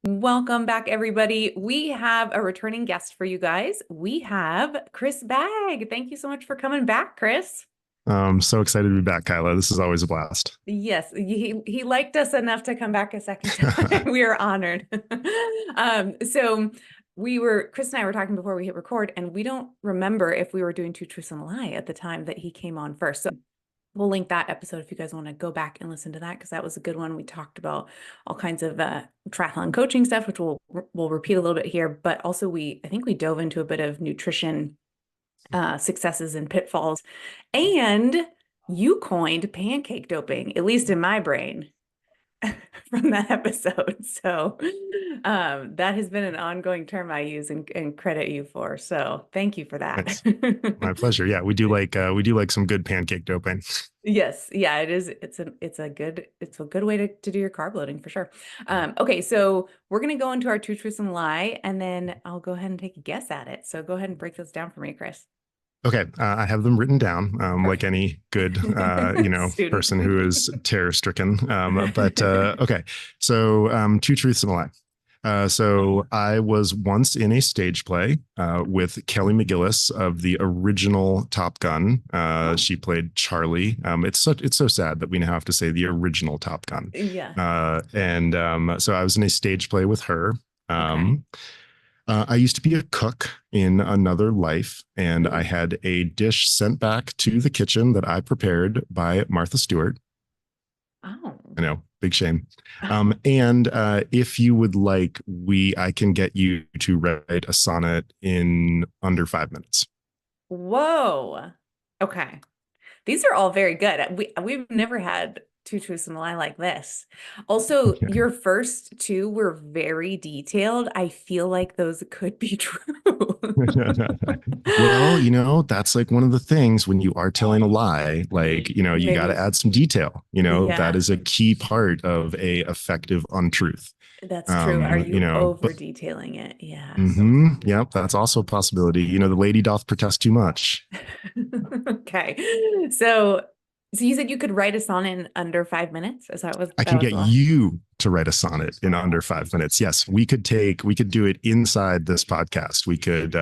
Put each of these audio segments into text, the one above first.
Welcome back, everybody. We have a returning guest for you guys. We have Chris Bagg. Thank you so much for coming back, Chris. I'm so excited to be back, Kyla. This is always a blast. Yes, he liked us enough to come back a second time. We are honored. So Chris and I were talking before we hit record, and we don't remember if we were doing Two Truths and a Lie at the time that he came on first. So we'll link that episode if you guys want to go back and listen to that, because that was a good one. We talked about all kinds of triathlon coaching stuff, which we'll repeat a little bit here. But also I think we dove into a bit of nutrition successes and pitfalls. And you coined pancake doping, at least in my brain, from that episode. So that has been an ongoing term I use and credit you for. So thank you for that. My pleasure. Yeah, we do like some good pancake doping. Yes. Yeah, it is. It's a good way to do your carb loading for sure. Okay. So we're going to go into our two truths and a lie, and then I'll go ahead and take a guess at it. So go ahead and break those down for me, Chris. Okay, I have them written down, like any good, person who is terror stricken. But okay, so two truths and a lie. So I was once in a stage play with Kelly McGillis of the original Top Gun. She played Charlie. It's so sad that we now have to say the original Top Gun. Yeah. So I was in a stage play with her. Okay. I used to be a cook in another life, and I had a dish sent back to the kitchen that I prepared by Martha Stewart. Oh. I know, big shame. And if you would like, I can get you to write a sonnet in under 5 minutes. Whoa. Okay. These are all very good. We've never had two truths and a lie like this. Also, Yeah. your first two were very detailed. I feel like those could be true. Well, that's like one of the things when you are telling a lie, like, you got to Maybe. add some detail. That Yeah, is a key part of a effective untruth. that's true. Are you But over detailing it? Yeah. yep, that's also a possibility. The lady doth protest too much. Okay. So you said you could write a song in under 5 minutes? Is I that can was get the last? you to write a sonnet in under 5 minutes. Yes, we could do it inside this podcast. We could,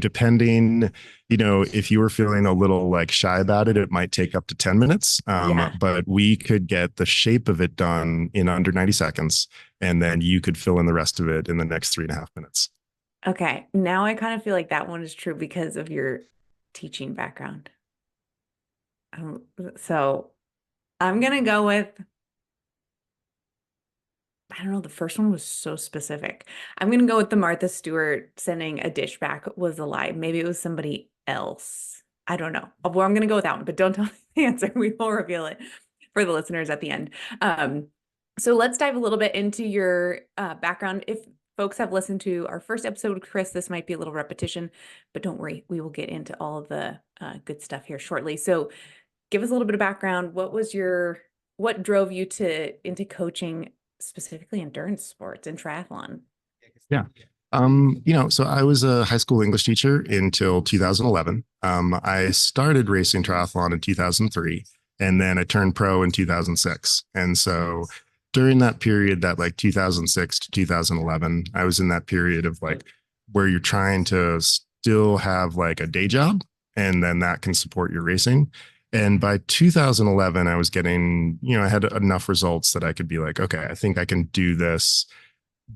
depending, if you were feeling a little like shy about it, it might take up to 10 minutes. Yeah. But we could get the shape of it done in under 90 seconds. And then you could fill in the rest of it in the next 3.5 minutes. Okay. Now I kind of feel like that one is true because of your teaching background. So I'm gonna go with, I don't know, the first one was so specific. I'm gonna go with the Martha Stewart sending a dish back was a lie. Maybe it was somebody else. I don't know. Well, I'm gonna go with that one, but don't tell me the answer. We will reveal it for the listeners at the end. So let's dive a little bit into your background. If folks have listened to our first episode with Chris, this might be a little repetition, but don't worry, we will get into all of the good stuff here shortly. So give us a little bit of background. What drove you into coaching, specifically endurance sports and triathlon? Yeah. So I was a high school English teacher until 2011. I started racing triathlon in 2003, and then I turned pro in 2006. And so during that period, that like 2006 to 2011, I was in that period of like where you're trying to still have like a day job, and then that can support your racing. And by 2011, I was getting, I had enough results that I could be like, okay, I think I can do this,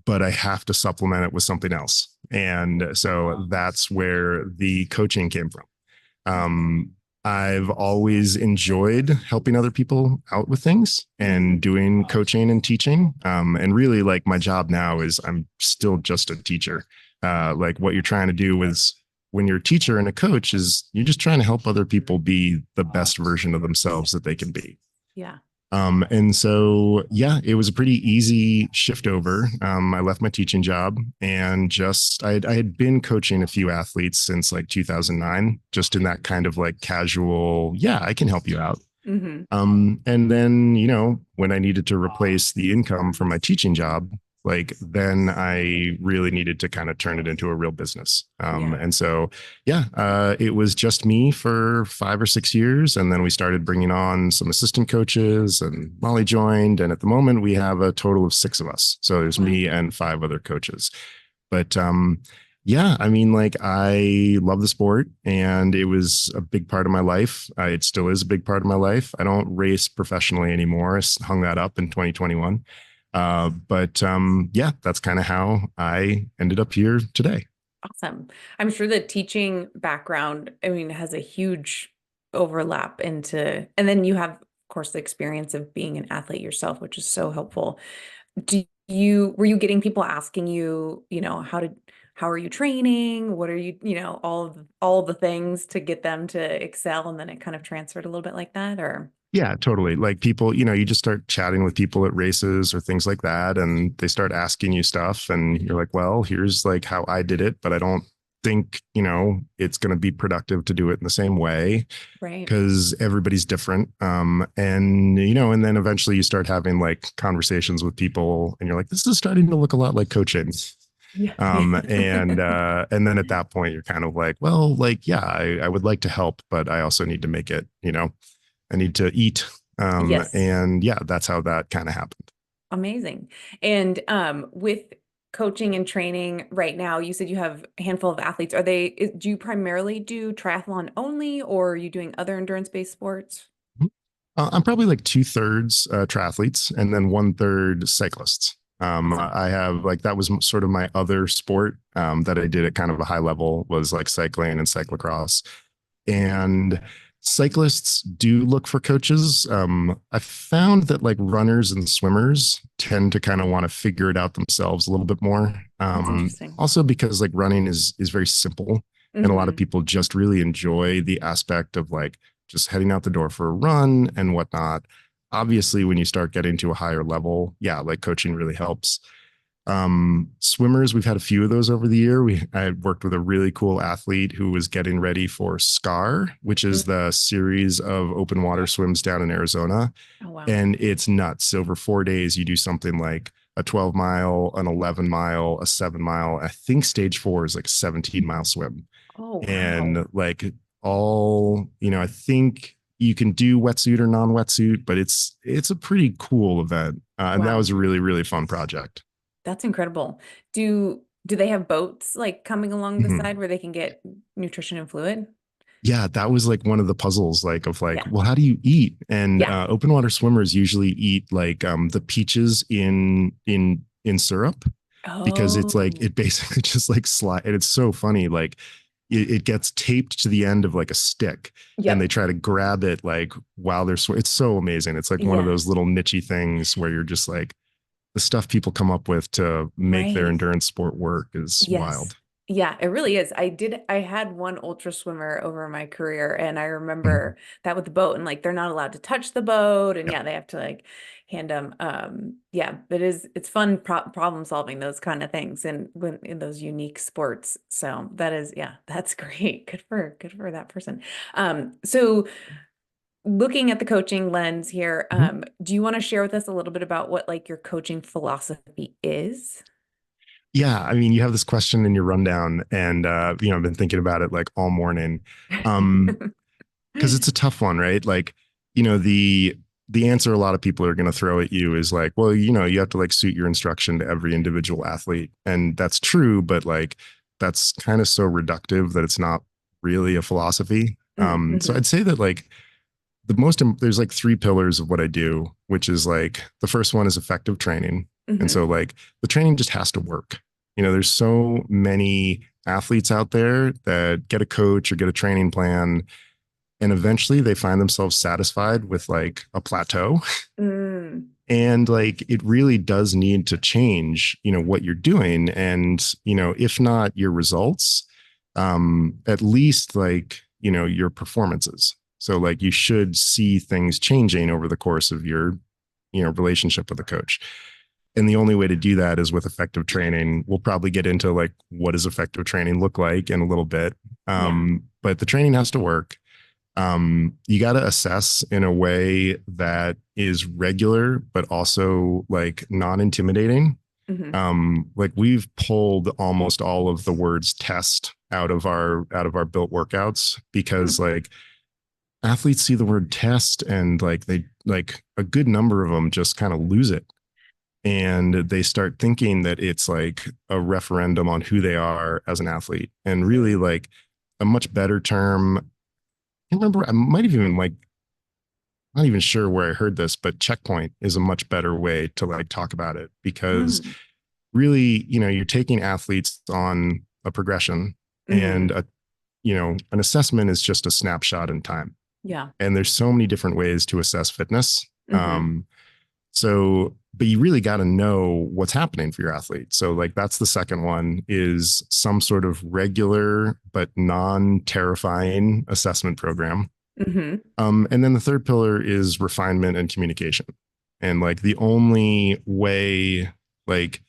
but I have to supplement it with something else. And so that's where the coaching came from. I've always enjoyed helping other people out with things and doing coaching and teaching. And really, like, my job now is I'm still just a teacher. Like, what you're trying to do is, when you're a teacher and a coach, is you're just trying to help other people be the best version of themselves that they can be. Yeah. And so, yeah, it was a pretty easy shift over. I left my teaching job and I had been coaching a few athletes since like 2009, just in that kind of like casual, yeah, I can help you out. Mm-hmm. And then, when I needed to replace the income from my teaching job, like then I really needed to kind of turn it into a real business. Yeah. And so, yeah, it was just me for 5 or 6 years. And then we started bringing on some assistant coaches and Molly joined. And at the moment we have a total of 6 of us. So there's Wow. me and 5 other coaches. But yeah, I mean, like I love the sport and it was a big part of my life. It still is a big part of my life. I don't race professionally anymore. I hung that up in 2021. But yeah, that's kind of how I ended up here today. Awesome. I'm sure the teaching background, I mean, has a huge overlap into, and then you have, of course, the experience of being an athlete yourself, which is so helpful. Were you getting people asking you, how are you training? What are you, all of the things to get them to excel? And then it kind of transferred a little bit like that, or? Yeah, totally. Like people, you just start chatting with people at races or things like that, and they start asking you stuff, and you're like, well, here's like how I did it, but I don't think, it's going to be productive to do it in the same way Right. because everybody's different. And then eventually you start having like conversations with people and you're like, this is starting to look a lot like coaching. Yeah. And then at that point you're kind of like, well, like, yeah, I would like to help, but I also need to make it, I need to eat. Yes. And yeah, that's how that kind of happened. Amazing. And with coaching and training right now, you said you have a handful of athletes. Do you primarily do triathlon only, or are you doing other endurance-based sports? I'm probably like 2/3 triathletes and then 1/3 cyclists. Awesome. I have like that was sort of my other sport that I did at kind of a high level was like cycling and cyclocross. And cyclists do look for coaches. I found that like runners and swimmers tend to kind of want to figure it out themselves a little bit more. That's interesting. Also because like running is very simple, and a lot of Hmm. people just really enjoy the aspect of like just heading out the door for a run and whatnot. Obviously, when you start getting to a higher level, yeah, like coaching really helps. Swimmers, we've had a few of those over the year. I worked with a really cool athlete who was getting ready for SCAR, which is the series of open water swims down in Arizona. Oh, wow. And it's nuts. Over 4 days, you do something like a 12 mile, an 11 mile, a 7 mile. I think stage 4 is like a 17-mile swim. Oh, wow. And like I think you can do wetsuit or non-wetsuit, but it's a pretty cool event. And that Wow. was a really, really fun project. That's incredible. Do they have boats like coming along the Mhm. side where they can get nutrition and fluid? Yeah, that was like one of the puzzles, like of like, Yeah. well, how do you eat? And Yeah. open water swimmers usually eat like the peaches in syrup because it's like Oh, it basically just like slide, and it's so funny. Like it gets taped to the end of like a stick, and they yep. try to grab it like while they're it's so amazing. It's like one of Yeah. those little nichey things where you're just like the stuff people come up with to make their Right. endurance sport work is Yes. wild. Yeah, it really is. I had one ultra swimmer over my career, and I Mhm. remember that with the boat, and like they're not allowed to touch the boat, and Yeah. yeah, they have to like hand them. Yeah, it's fun problem solving those kind of things and when in those unique sports. So that is, yeah, that's great. Good for that person. So looking at the coaching lens here, Mhm. do you want to share with us a little bit about what like your coaching philosophy is? Yeah, I mean, you have this question in your rundown, and I've been thinking about it like all morning, um, because it's a tough one, right? Like, the answer a lot of people are going to throw at you is like, well, you have to like suit your instruction to every individual athlete, and that's true, but like that's kind of so reductive that it's not really a philosophy. So Mm-hmm. I'd say that like there's like 3 pillars of what I do, which is like the first one is effective training. And so Hmm. like the training just has to work. There's so many athletes out there that get a coach or get a training plan and eventually they find themselves satisfied with like a plateau. Mm, And like it really does need to change, what you're doing. And, if not your results, at least like, your performances. So like you should see things changing over the course of your, relationship with a coach. And the only way to do that is with effective training. We'll probably get into like what does effective training look like in a little bit. yeah. But the training has to work. You got to assess in a way that is regular, but also like non intimidating. Hmm. Like we've pulled almost all of the words test out of our built workouts because like athletes see the word test and like they like a good number of them just kind of lose it and they start thinking that it's like a referendum on who they are as an athlete. And really like a much better term, I remember I might have even like not even sure where I heard this, but checkpoint is a much better way to like talk about it because Mm. really, you're taking athletes on a progression Hmm. and an assessment is just a snapshot in time. Yeah. And there's so many different ways to assess fitness. Hmm. But you really got to know what's happening for your athlete. So like that's the second one is some sort of regular but non-terrifying assessment program. Hmm. And then the third pillar is refinement and communication. And like the only way, like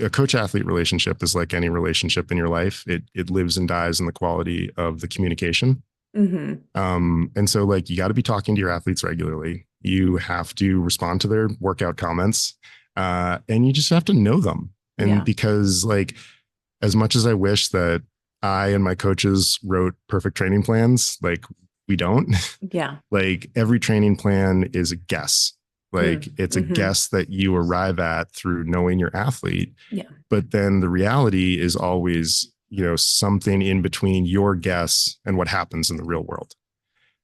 a coach athlete relationship is like any relationship in your life. It lives and dies in the quality of the communication. Hmm. And so like you got to be talking to your athletes regularly. You have to respond to their workout comments. And you just have to know them. And Yeah. because like as much as I wish that I and my coaches wrote perfect training plans, like we don't. Yeah. Like every training plan is a guess. Like Mm. it's a Hmm. guess that you arrive at through knowing your athlete. Yeah. But then the reality is always, something in between your guess and what happens in the real world.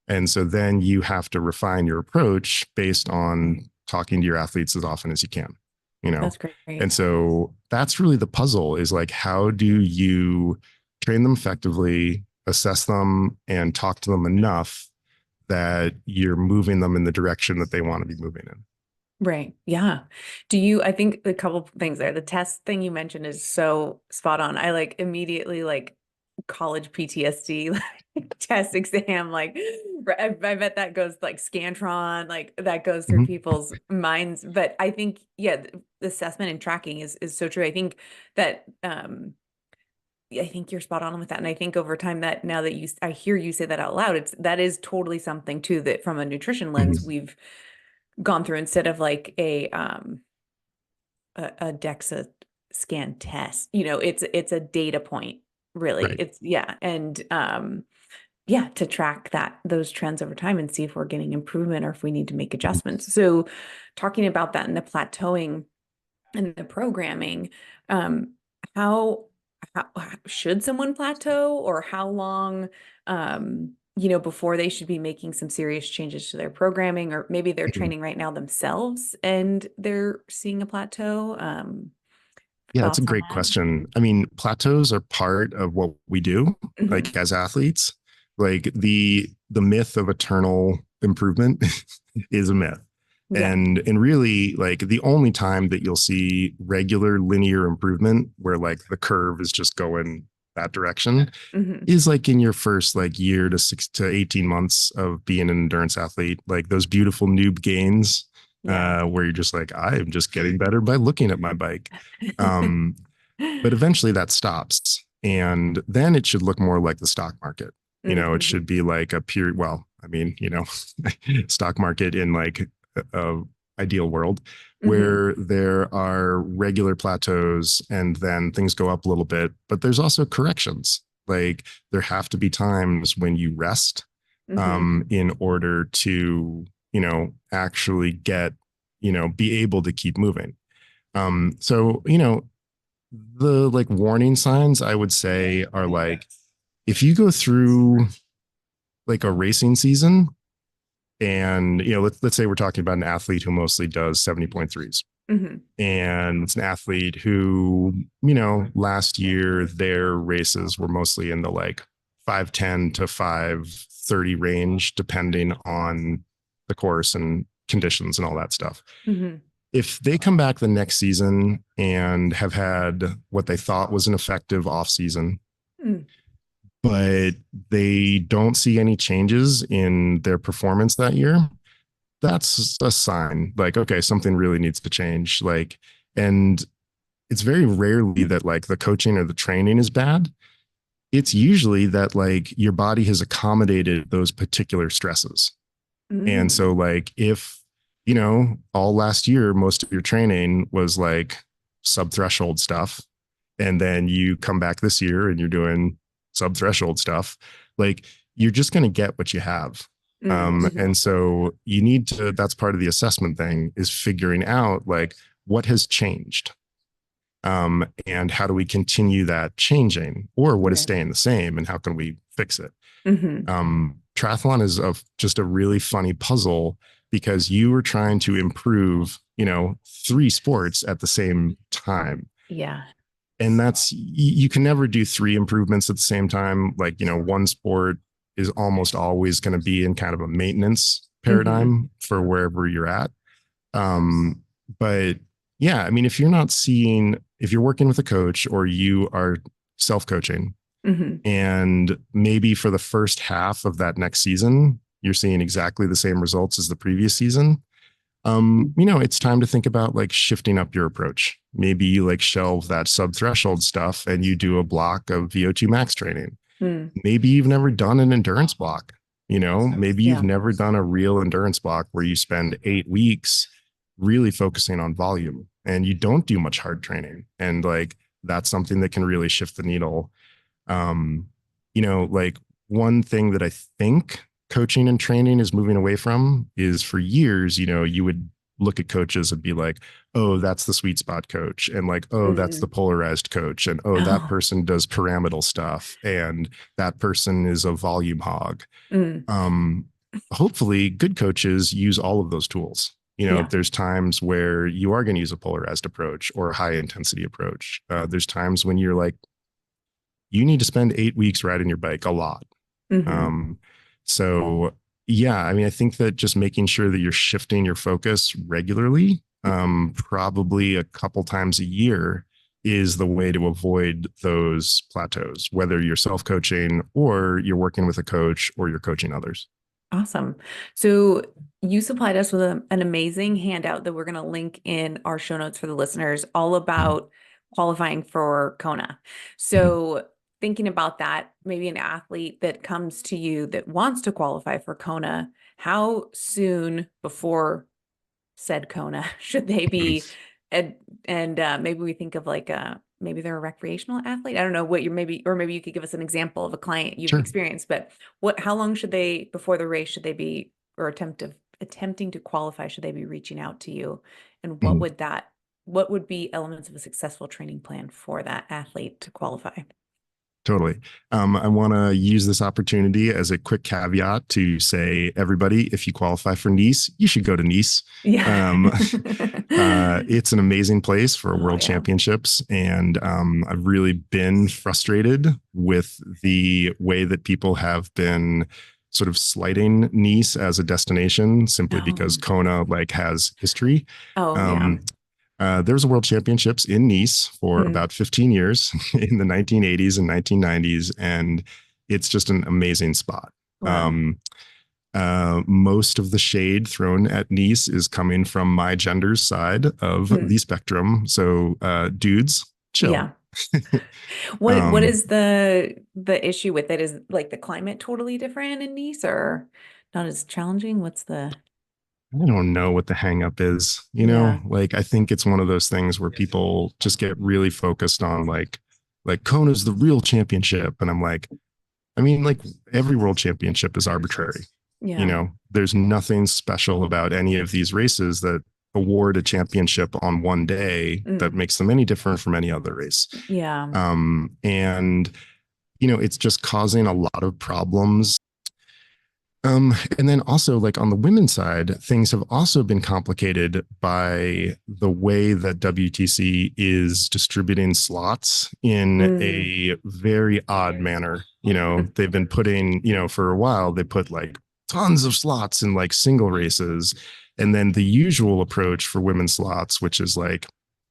And so then you have to refine your approach based on talking to your athletes as often as you can, you know? That's great. And so that's really the puzzle is like, how do you train them effectively, assess them, and talk to them enough that you're moving them in the direction that they want to be moving in? Right. Yeah. I think a couple of things there. The test thing you mentioned is so spot on. I like immediately like college PTSD, like test exam, like I bet that goes like Scantron, like that goes through Mhm. people's minds. But I think, yeah, the assessment and tracking is so true. I think that, I think you're spot on with that. And I think over time that now that I hear you say that out loud, that is totally something too, that from a nutrition lens, Mhm. we've gone through instead of like a DEXA scan test. It's a data point, really. Right. It's yeah. And yeah, to track those trends over time and see if we're getting improvement or if we need to make Mhm. adjustments. So talking about that and the plateauing and the programming, um, how how should someone plateau or how long before they should be making some serious changes to their programming, or maybe they're Mhm. training right now themselves and they're seeing a plateau. Yeah, that's a Thoughts on great that? question. I mean, plateaus are part of what we do, Hmm. like as athletes. Like the myth of eternal improvement is a myth. Yeah. And really like the only time that you'll see regular linear improvement where like the curve is just going that direction Hmm. is like in your first like year to 6 to 18 months of being an endurance athlete, like those beautiful noob gains, Yeah. where you're just like, I am just getting better by looking at my bike. Um, but eventually that stops. And then it should look more like the stock market. It Hmm. should be like a period. Well, I mean, stock market in like a ideal world Hmm. where there are regular plateaus and then things go up a little bit, but there's also corrections. Like there have to be times when you rest Hmm. in order to, actually get, be able to keep moving. So, the like warning signs I would say are like if you go through like a racing season and let's say we're talking about an athlete who mostly does 70.3s Hmm. and it's an athlete who last year their races were mostly in the like 510 to 530 range depending on the course and conditions and all that stuff. Hmm. If they come back the next season and have had what they thought was an effective off season, but they don't see any changes in their performance that year, that's a sign like, okay, something really needs to change. Like, and it's very rarely that like the coaching or the training is bad. It's usually that like your body has accommodated those particular stresses. And so, Mm. like, if, all last year, most of your training was like sub threshold stuff, and then you come back this year and you're doing sub threshold stuff, like you're just going to get what you have. And so you need to, that's part of the assessment thing, is figuring out like what has changed. And how do we continue that changing, or what is Right. staying the same, and how can we fix it? Mm-hmm. Triathlon is just a really funny puzzle, because you are trying to improve, 3 sports at the same time. Yeah. And that's, you can never do 3 improvements at the same time. Like, one sport is almost always going to be in kind of a maintenance paradigm for wherever you're at. But yeah, I mean, if you're working with a coach, or you are self-coaching, and maybe for the first half of that next season, you're seeing exactly the same results as the previous season, it's time to think about like shifting up your approach. Maybe you like shelve that sub threshold stuff and you do a block of VO2 max training. Maybe you've never done an endurance block. Maybe you've never done a real endurance block where you spend 8 weeks really focusing on volume and you don't do much hard training. And like, that's something that can really shift the needle. Like one thing that I think coaching and training is moving away from is, for years, you would look at coaches and be like, oh, that's the sweet spot coach. And like, oh, that's the polarized coach. And oh, that person does pyramidal stuff. And that person is a volume hog. Hopefully good coaches use all of those tools. There's times where you are going to use a polarized approach or a high intensity approach. There's times when you're like, you need to spend 8 weeks riding your bike a lot. So yeah, I mean, I think that just making sure that you're shifting your focus regularly, probably a couple times a year, is the way to avoid those plateaus, whether you're self-coaching or you're working with a coach or you're coaching others. Awesome. So you supplied us with an amazing handout that we're going to link in our show notes for the listeners, all about qualifying for Kona. So thinking about that, maybe an athlete that comes to you that wants to qualify for Kona, how soon before said Kona should they be? And maybe we think of like maybe they're a recreational athlete. I don't know what you're, maybe you could give us an example of a client you've Sure. experienced, but how long should they, before the race, should they be, or attempting to qualify, should they be reaching out to you? And what would be elements of a successful training plan for that athlete to qualify? Totally. I want to use this opportunity as a quick caveat to say, everybody, if you qualify for Nice, you should go to Nice. Yeah. It's an amazing place for world championships. And I've really been frustrated with the way that people have been sort of slighting Nice as a destination, simply because Kona like has history. There was a world championships in Nice for about 15 years in the 1980s and 1990s. And it's just an amazing spot. Wow. Most of the shade thrown at Nice is coming from my gender's side of the spectrum. So dudes, chill. Yeah. What is the issue with it? Is like the climate totally different in Nice, or not as challenging? I don't know what the hang up is, like, I think it's one of those things where people just get really focused on like Kona's the real championship. And I'm like, I mean, like every world championship is arbitrary. There's nothing special about any of these races that award a championship on one day that makes them any different from any other race. And, it's just causing a lot of problems. And then also, like on the women's side, things have also been complicated by the way that WTC is distributing slots in a very odd manner. They've been putting, for a while, they put like tons of slots in like single races. And then the usual approach for women's slots, which is like,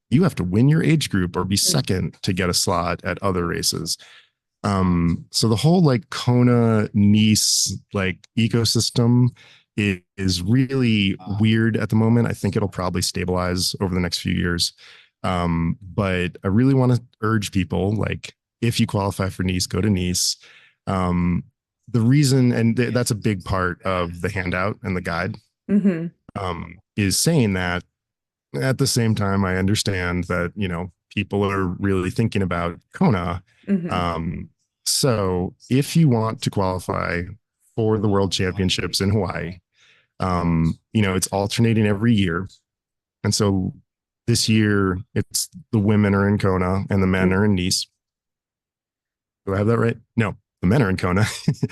you have to win your age group or be second to get a slot at other races. So the whole like Kona Nice like ecosystem is really weird at the moment. I think it'll probably stabilize over the next few years. But I really want to urge people, like, if you qualify for Nice, go to Nice. The reason, and that's a big part of the handout and the guide, is saying that At the same time, I understand that, people are really thinking about Kona. Hmm. Um, so if you want to qualify for the World Championships in Hawaii, it's alternating every year. And so this year, it's the women are in Kona and the men are in Nice. Do I have that right? No, the men are in Kona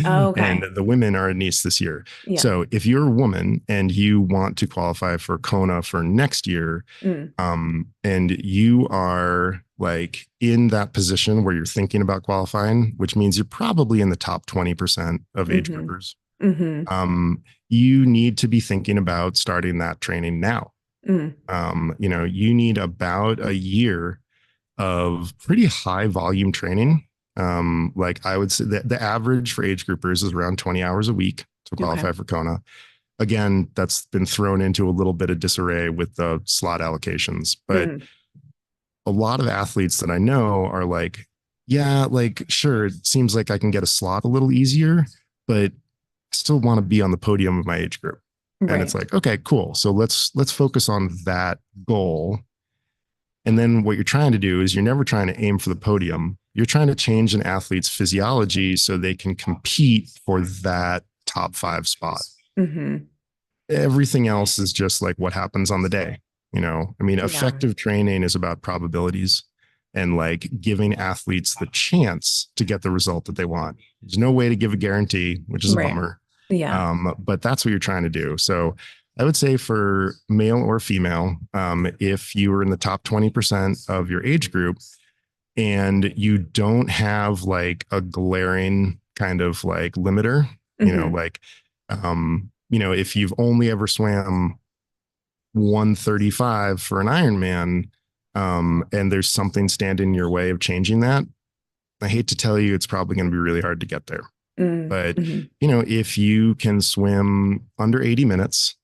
Oh, and okay. the women are in Nice this year. Yeah. So if you're a woman and you want to qualify for Kona for next year, Mm. and you are like in that position where you're thinking about qualifying, which means you're probably in the top 20% of age Hmm. groupers, Hmm. you need to be thinking about starting that training now. Mm. You need about a year of pretty high volume training. Like I would say that the average for age groupers is around 20 hours a week to Okay. qualify for Kona. Again, that's been thrown into a little bit of disarray with the slot allocations, but Mm. a lot of athletes that I know are like, yeah, like, sure, it seems like I can get a slot a little easier, but I still want to be on the podium of my age group. And it's Right. like, okay, cool. So let's focus on that goal. And then what you're trying to do is you're never trying to aim for the podium. You're trying to change an athlete's physiology so they can compete for that top 5 spot. Hmm. Everything else is just like what happens on the day. I mean, Yeah. effective training is about probabilities and like giving athletes the chance to get the result that they want. There's no way to give a guarantee, which is a Right. bummer. Yeah. But that's what you're trying to do. So I would say for male or female, if you are in the top 20% of your age group and you don't have like a glaring kind of like limiter, Hmm. if you've only ever swam 135 for an Ironman, and there's something standing in your way of changing that, I hate to tell you, it's probably going to be really hard to get there. But, Mm-hmm. if you can swim under 80 minutes,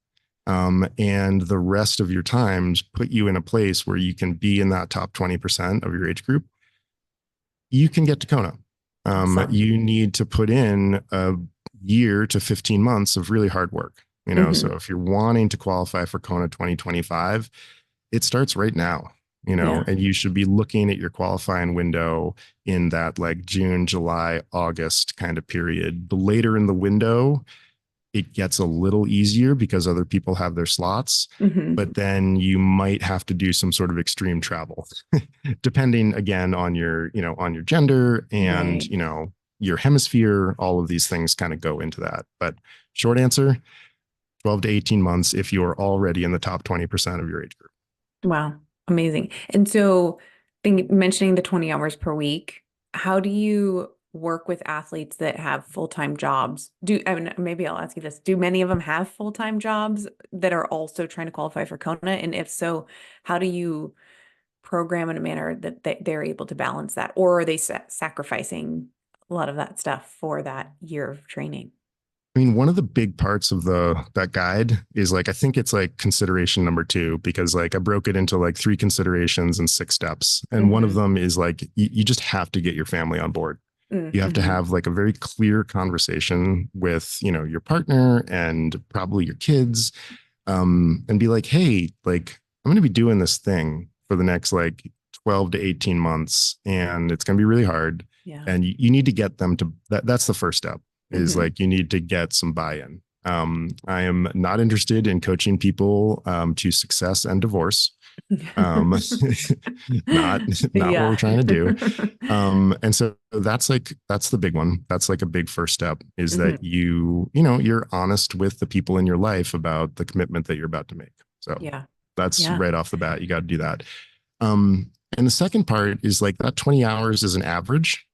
and the rest of your times put you in a place where you can be in that top 20% of your age group, you can get to Kona. Awesome. You need to put in a year to 15 months of really hard work. So Hmm. if you're wanting to qualify for Kona 2025, it starts right now, Yeah. and you should be looking at your qualifying window in that like June, July, August kind of period. The later in the window, it gets a little easier because other people have their slots, Hmm. but then you might have to do some sort of extreme travel, depending again on your gender and, Right. your hemisphere. All of these things kind of go into that. But short answer, 12 to 18 months if you're already in the top 20% of your age group. Wow. Amazing. And so mentioning the 20 hours per week, how do you work with athletes that have full-time jobs? I mean, maybe I'll ask you this. Do many of them have full-time jobs that are also trying to qualify for Kona? And if so, how do you program in a manner that they're able to balance that? Or are they sacrificing a lot of that stuff for that year of training? I mean, one of the big parts of that guide is like I think it's like consideration number 2, because like I broke it into like 3 considerations and 6 steps. And one of Hmm. them is like you just have to get your family on board. You have to Mm-hmm. have like a very clear conversation with, your partner and probably your kids, and be like, hey, like I'm going to be doing this thing for the next like 12 to 18 months, and it's going to be really hard. Yeah. And you need to get them to that's the first step, is Hmm. like you need to get some buy-in. I am not interested in coaching people to success and divorce. Um, not not what we're Yeah. trying to do. And so that's the big one. That's like a big first step, is that Hmm. you're honest with the people in your life about the commitment that you're about to make. So Yeah. that's Yeah. right off the bat. You got to do that. And the second part is like that 20 hours is an average.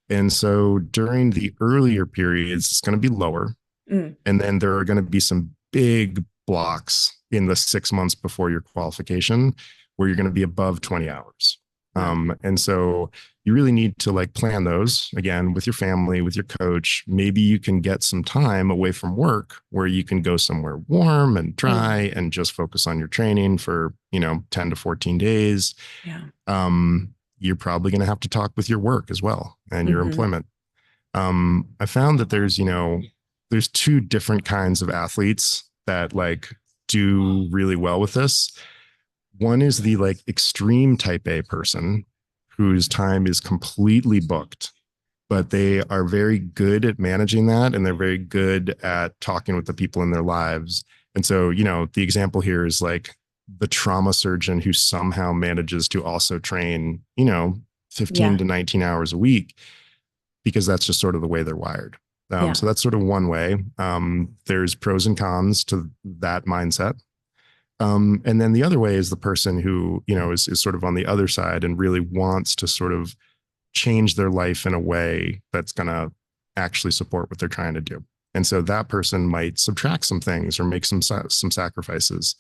And so during the earlier periods, it's going to be lower. Mm. And then there are going to be some big blocks in the 6 months before your qualification where you're going to be above 20 hours. Wow. And so you really need to like plan those again with your family, with your coach. Maybe you can get some time away from work where you can go somewhere warm and Mm. dry and just focus on your training for, 10 to 14 days. Yeah. You're probably going to have to talk with your work as well and your Hmm. employment. I found that there's 2 different kinds of athletes that like do really well with this. One is the like extreme type A person whose time is completely booked, but they are very good at managing that, and they're very good at talking with the people in their lives. And so, the example here is like the trauma surgeon who somehow manages to also train, 15 Yeah. to 19 hours a week, because that's just sort of the way they're wired. Yeah. So that's sort of one way. There's pros and cons to that mindset. And then the other way is the person who, is sort of on the other side and really wants to sort of change their life in a way that's going to actually support what they're trying to do. And so that person might subtract some things or make some sacrifices.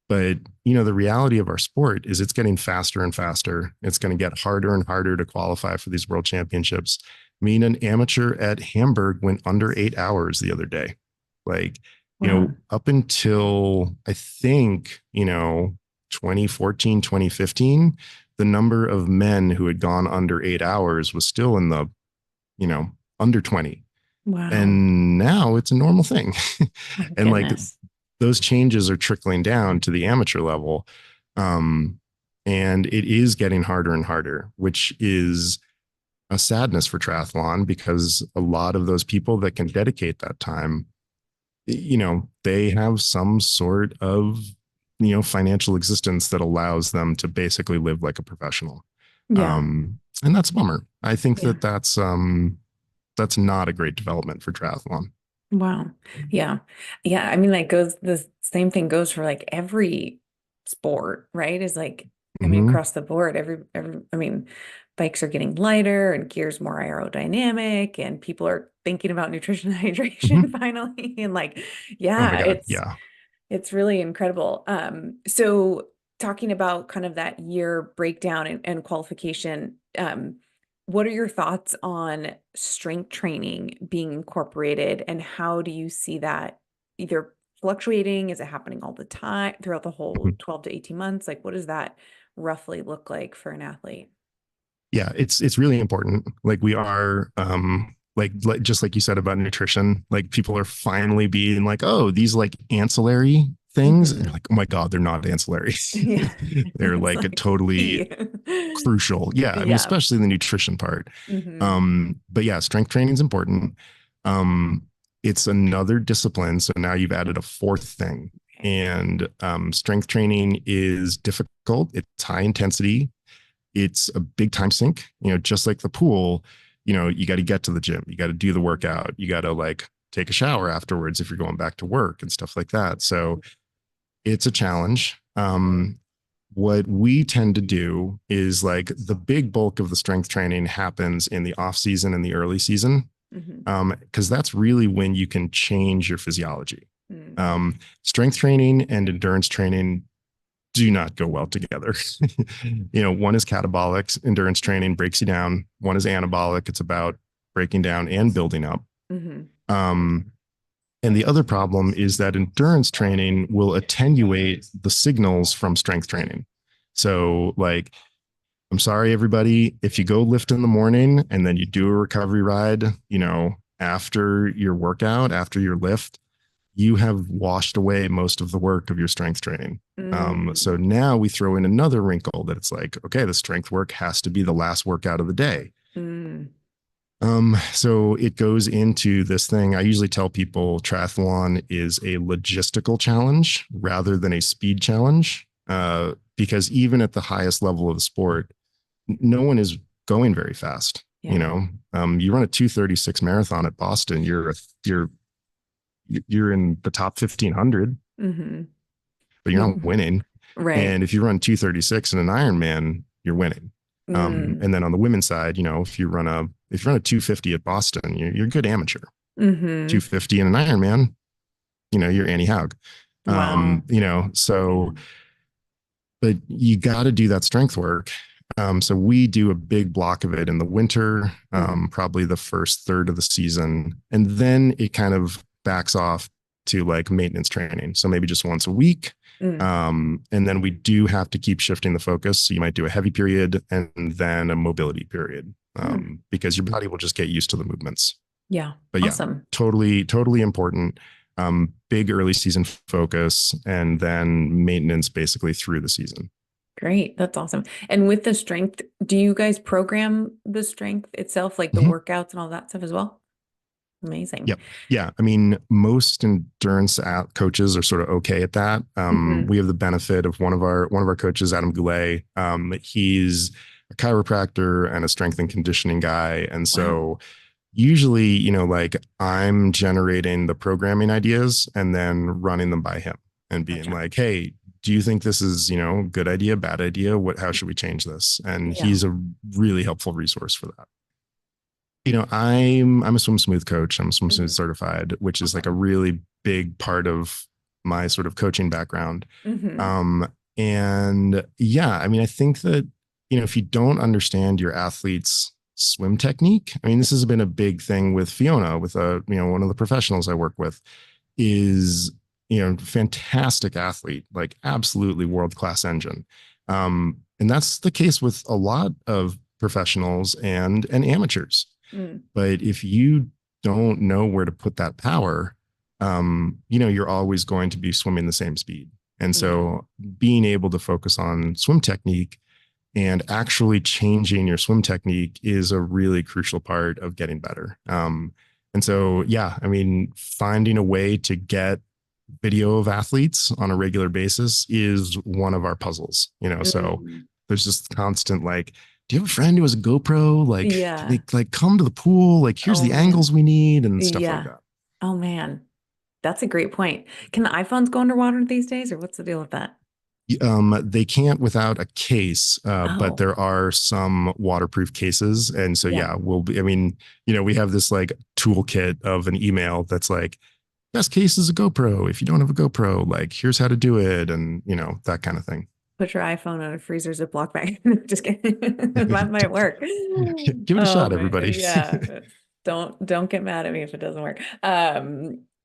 But, the reality of our sport is it's getting faster and faster. It's going to get harder and harder to qualify for these world championships. I mean, an amateur at Hamburg went under 8 hours the other day. Like, Wow. up until I think, 2014, 2015, the number of men who had gone under 8 hours was still in the, under 20. Wow. And now it's a normal thing. My And like goodness. those changes are trickling down to the amateur level. And it is getting harder and harder, which is a sadness for triathlon, because a lot of those people that can dedicate that time, they have some sort of, financial existence that allows them to basically live like a professional. Yeah. And that's a bummer. I think Yeah. that that's not a great development for triathlon. Wow. Yeah. Yeah. I mean, like the same thing goes for like every sport, right? Is like, I mean, Mm-hmm. across the board, I mean, bikes are getting lighter and gears more aerodynamic, and people are thinking about nutrition and hydration Mm-hmm. finally. And like, Oh my yeah, God. Yeah. it's really incredible. So talking about kind of that year breakdown and qualification, what are your thoughts on strength training being incorporated, and how do you see that either fluctuating? Is it happening all the time throughout the whole Mhm. 12 to 18 months? Like, what does that roughly look like for an athlete? Yeah, it's really important. Like we are, like just like you said about nutrition, like people are finally being like, oh, these like ancillary things, and you're Hmm. like, oh my God, they're not ancillary. Yeah. They're It's like a like totally key. crucial. Yeah, I mean, Yeah. especially the nutrition part. Hmm. But yeah, strength training is important. Um, it's another discipline. So now you've added a fourth thing. Okay. And strength training is difficult. It's high intensity. It's a big time sink, just like the pool. You got to get to the gym, you got to do the workout, you got to like take a shower afterwards if you're going back to work and stuff like that. So it's a challenge. What we tend to do is like the big bulk of the strength training happens in the off season and the early season, Hmm. because that's really when you can change your physiology. Hmm. Strength training and endurance training do not go well together. One is catabolic, endurance training breaks you down. One is anabolic, it's about breaking down and building up. Hmm. Um, and the other problem is that endurance training will attenuate the signals from strength training. So, like, I'm sorry, everybody, if you go lift in the morning and then you do a recovery ride, after your workout, after your lift, you have washed away most of the work of your strength training. So Mm. now we throw in another wrinkle that it's like, okay, the strength work has to be the last workout of the day. Mm. So it goes into this thing. I usually tell people triathlon is a logistical challenge rather than a speed challenge, because even at the highest level of the sport, no one is going very fast. Yeah. You run a 2:36 marathon at Boston, you're in the top 1500, Hmm. but you're not winning. Right. And if you run 2:36 in an Ironman, you're winning. Mm. And then on the women's side, if you run a 250 at Boston, you're a good amateur. Hmm. 250 in an Ironman, you're Annie Haug. Wow. So, but you got to do that strength work. So we do a big block of it in the winter, Mm. probably the first third of the season. And then it kind of backs off to like maintenance training. So maybe just once a week. Mm. And then we do have to keep shifting the focus. So you might do a heavy period and then a mobility period, Mm. because your body will just get used to the movements. Yeah. But yeah, Awesome. totally, totally important. big early season focus, and then maintenance basically through the season. Great. That's awesome. And with the strength, do you guys program the strength itself, like the Mhm. workouts and all that stuff as well? Amazing. Yep. Yeah. I mean, most endurance coaches are sort of okay at that. Hmm. We have the benefit of one of our coaches, Adam Goulet. He's a chiropractor and a strength and conditioning guy. And Wow. so usually, like I'm generating the programming ideas and then running them by him and being Gotcha. like, hey, do you think this is, good idea, bad idea? How should we change this? And Yeah. he's a really helpful resource for that. I'm a swim smooth coach. I'm swim smooth Mhm. certified, which is like Okay. a really big part of my sort of coaching background. Hmm. And yeah, I mean, I think that, if you don't understand your athlete's swim technique, I mean, this has been a big thing with Fiona, with one of the professionals I work with is, fantastic athlete, like absolutely world-class engine. And that's the case with a lot of professionals and amateurs. Mm. But if you don't know where to put that power, you're always going to be swimming the same speed. And Yeah. so being able to focus on swim technique and actually changing your swim technique is a really crucial part of getting better. And so, yeah, I mean, finding a way to get video of athletes on a regular basis is one of our puzzles. So Mm. there's just constant like, do you have a friend who has a GoPro? Like, can Yeah. they like come to the pool? Like, here's Oh the man. angles we need and stuff like Yeah. that. Oh man. That's a great point. Can the iPhones go underwater these days, or what's the deal with that? They can't without a case, but Oh, there are some waterproof cases. And so, yeah. yeah, I mean, we have this like toolkit of an email that's like, best case is a GoPro. If you don't have a GoPro, like, here's how to do it. And, that kind of thing. Put your iPhone in a freezer Ziploc bag. Just kidding. That might work. Give it a Oh shot, man. everybody. Yeah. Don't get mad at me if it doesn't work.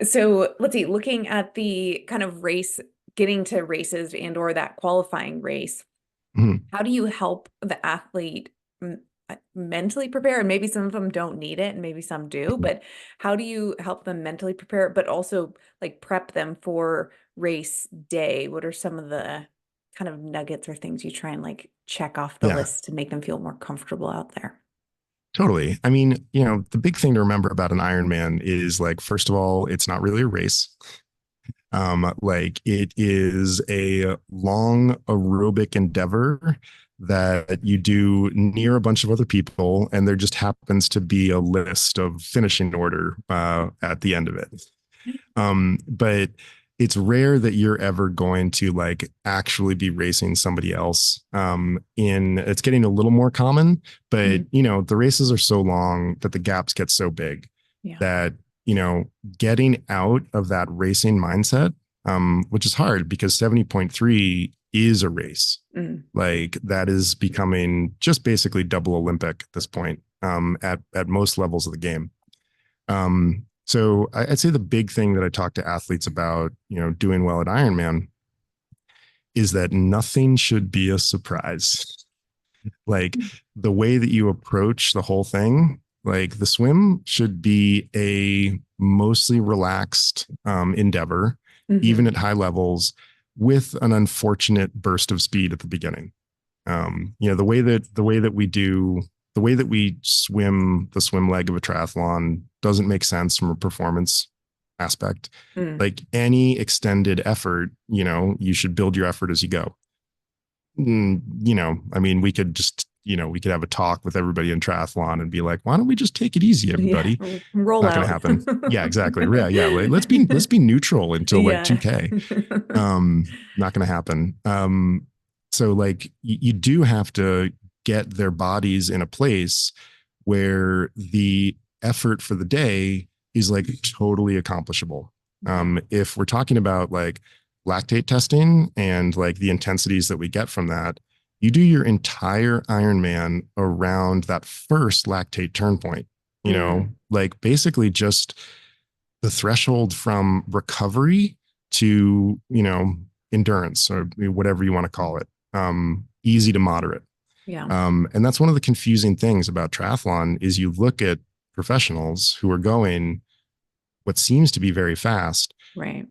So let's see, looking at the kind of race, getting to races and or that qualifying race, Mhm. how do you help the athlete mentally prepare? And maybe some of them don't need it and maybe some do, but how do you help them mentally prepare, but also like prep them for race day? What are some of the kind of nuggets or things you try and like check off the Yeah, list to make them feel more comfortable out there? totally. I mean, the big thing to remember about an Ironman is like, first of all, it's not really a race. Like it is a long aerobic endeavor that you do near a bunch of other people, and there just happens to be a list of finishing order at the end of it. But it's rare that you're ever going to like actually be racing somebody else. It's getting a little more common, but Mhm. the races are so long that the gaps get so big Yeah. that getting out of that racing mindset, which is hard because 70.3 is a race. Mm. Like that is becoming just basically double Olympic at this point, at most levels of the game. So I'd say the big thing that I talk to athletes about, doing well at Ironman is that nothing should be a surprise. Like the way that you approach the whole thing, like the swim should be a mostly relaxed endeavor, even Hmm. at high levels, with an unfortunate burst of speed at the beginning. The way that we swim the swim leg of a triathlon doesn't make sense from a performance aspect. Mm. Like any extended effort, you should build your effort as you go. I mean, we could just, we could have a talk with everybody in triathlon and be like, why don't we just take it easy, Yeah. everybody? Roll Not going to out. happen. Yeah, exactly. Yeah, yeah. Like, let's be neutral until like Yeah. 2K. Not going to happen. So like you do have to get their bodies in a place where the effort for the day is like totally accomplishable. Yeah. If we're talking about like lactate testing and like the intensities that we get from that, you do your entire Ironman around that first lactate turn point. Mm. Like basically just the threshold from recovery to endurance or whatever you want to call it, easy to moderate. Yeah. And that's one of the confusing things about triathlon is you look at professionals who are going what seems to be very fast, Right.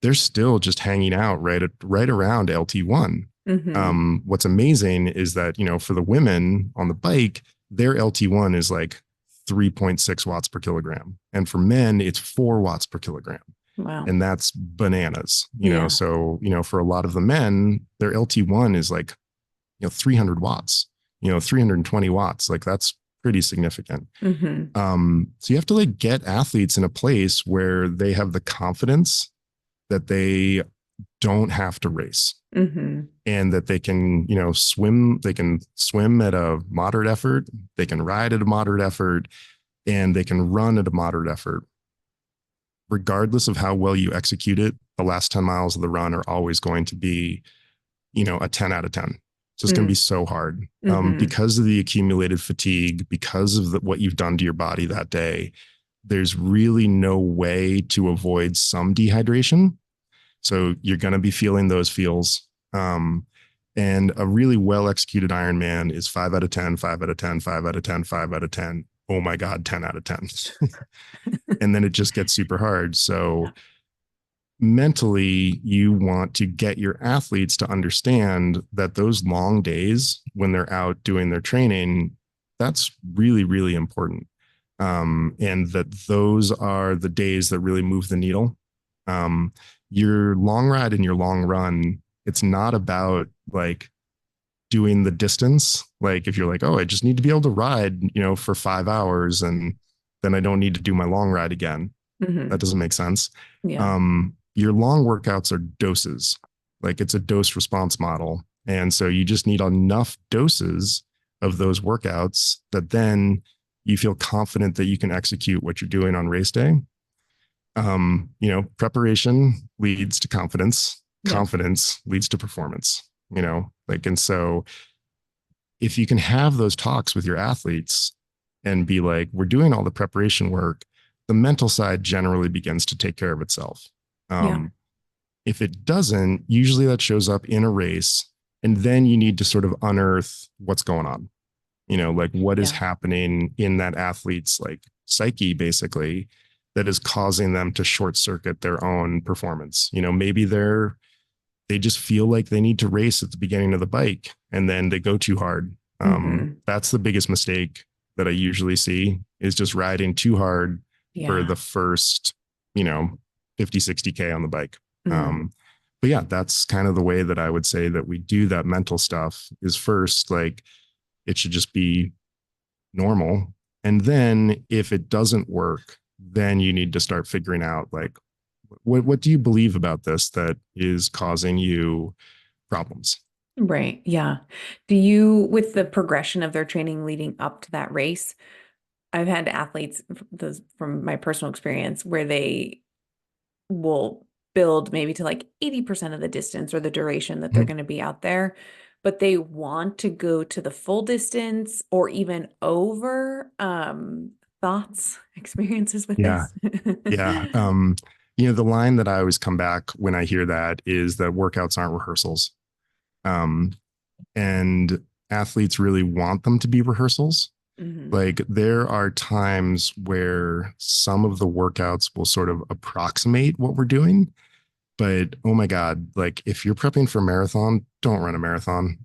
they're still just hanging out right around LT1. Mm-hmm. What's amazing is that, for the women on the bike, their LT1 is like 3.6 watts per kilogram. And for men, it's 4 watts per kilogram. Wow. And that's bananas, Yeah. So, for a lot of the men, their LT1 is like, 300 watts, 320 watts. Like that's pretty significant. Mm-hmm. So you have to like get athletes in a place where they have the confidence that they don't have to race Mm-hmm. and that they can swim at a moderate effort, they can ride at a moderate effort, and they can run at a moderate effort. Regardless of how well you execute it, the last 10 miles of the run are always going to be, a 10 out of 10. It's just going to be so hard Mm-hmm. because of the accumulated fatigue, because of what you've done to your body that day. There's really no way to avoid some dehydration. So you're going to be feeling those feels. And a really well executed Ironman is 5 out of 10, 5 out of 10, 5 out of 10, 5 out of 10. Oh my God, 10 out of 10. And then it just gets super hard. So Yeah. mentally, you want to get your athletes to understand that those long days when they're out doing their training, that's really, really important. And that those are the days that really move the needle. Your long ride and your long run, it's not about like doing the distance. Like if you're like, oh, I just need to be able to ride, for 5 hours and then I don't need to do my long ride again. Mm-hmm. That doesn't make sense. Yeah. Your long workouts are doses. Like it's a dose response model. And so you just need enough doses of those workouts that then you feel confident that you can execute what you're doing on race day. Preparation leads to confidence. Yeah. Confidence leads to performance, and so if you can have those talks with your athletes and be like, we're doing all the preparation work, the mental side generally begins to take care of itself. Yeah. If it doesn't, usually that shows up in a race. And then you need to sort of unearth what's going on, like what is Yeah. happening in that athlete's like psyche, basically, that is causing them to short circuit their own performance. Maybe they just feel like they need to race at the beginning of the bike and then they go too hard. Mm-hmm. That's the biggest mistake that I usually see is just riding too hard for Yeah. the first, 50, 60K on the bike. Mm-hmm. But yeah, that's kind of the way that I would say that we do that mental stuff is first, like it should just be normal. And then if it doesn't work, then you need to start figuring out like, what do you believe about this that is causing you problems? Right. Yeah. Do you, with the progression of their training leading up to that race, I've had athletes, those from my personal experience, where they will build maybe to like 80% of the distance or the duration that they're Mhm. going to be out there, but they want to go to the full distance or even over. Thoughts, experiences with Yeah. this? Yeah. The line that I always come back when I hear that is that workouts aren't rehearsals. Um, and athletes really want them to be rehearsals. Hmm. Like there are times where some of the workouts will sort of approximate what we're doing. But oh my God, like if you're prepping for a marathon, don't run a marathon.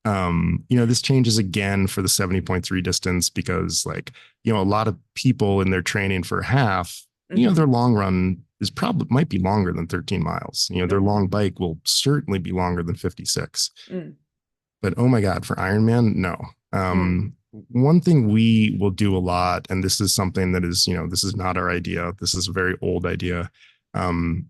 This changes again for the 70.3 distance because like, a lot of people in their training for half, their Hmm. long run is probably might be longer than 13 miles. Their long Hmm. bike will certainly be longer than 56. Mm. But oh my God, for Ironman, no. Mm. One thing we will do a lot, and this is something that is, this is not our idea. This is a very old idea. Um,